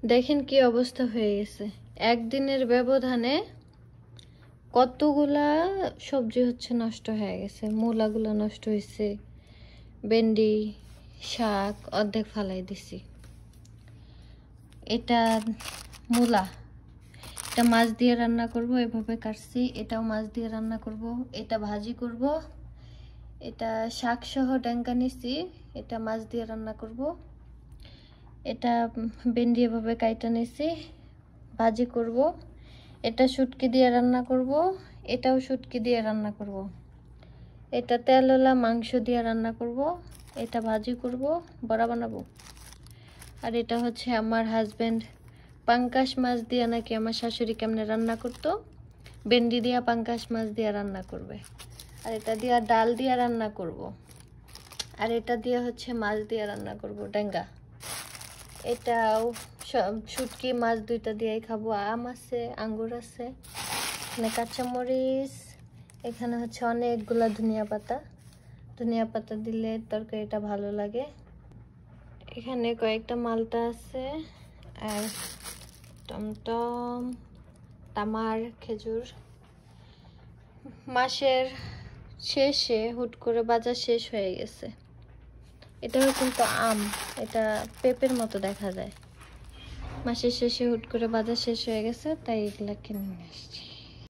দেখেন কি অবস্থা হয়ে গেছে, একদিনের ব্যবধানে কতগুলা সবজি হচ্ছে নষ্ট হয়ে গেছে। মূলাগুলো নষ্ট হয়েছে, ভেন্ডি শাক অর্ধেক ফালাই দিছি। এটা মূলা, এটা মাছ দিয়ে রান্না করব, এভাবে কাটছি। এটাও মাছ দিয়ে রান্না করব, এটা ভাজি করব। এটা শাক সহ ডেঙ্কা নিছি, এটা মাছ দিয়ে রান্না করব। এটা ভেন্ডি এভাবে কাইটা নিছি, ভাজি করব। এটা শুটকি দিয়ে রান্না করব, এটাও শুটকি দিয়ে রান্না করব। এটা তেলওয়ালা মাংস দিয়ে রান্না করব, এটা ভাজি করব, বড়া বানাবো। আর এটা হচ্ছে আমার হাজবেন্ড পাঙ্কাশ মাছ দিয়ে নাকি আমার শাশুড়ি কেমনে রান্না করতো, ভেন্ডি দিয়া পাঙ্কাশ মাছ দিয়ে রান্না করবে। আর এটা দিয়া ডাল দিয়ে রান্না করব। আর এটা দিয়ে হচ্ছে মাছ দিয়ে রান্না করব, ডেঙ্গা। এটাও শুটকি মাছ দুইটা দিয়েই খাবো। আম আছে, আঙ্গুর আছে, এখানে কাঁচামরিচ, এখানে হচ্ছে অনেকগুলা ধনিয়া পাতা। ধনিয়া পাতা দিলে তরকারিটা ভালো লাগে। এখানে কয়েকটা মালটা আছে, আর টমটম, তামার, খেজুর। মাসের শেষে হুট করে বাজার শেষ হয়ে গেছে। এটাও কিন্তু আম, এটা পেঁপের মতো দেখা যায়। মাসের শেষে হুট করে বাজার শেষ হয়ে গেছে, তাই এগুলা কিনে নিয়ে আসছি।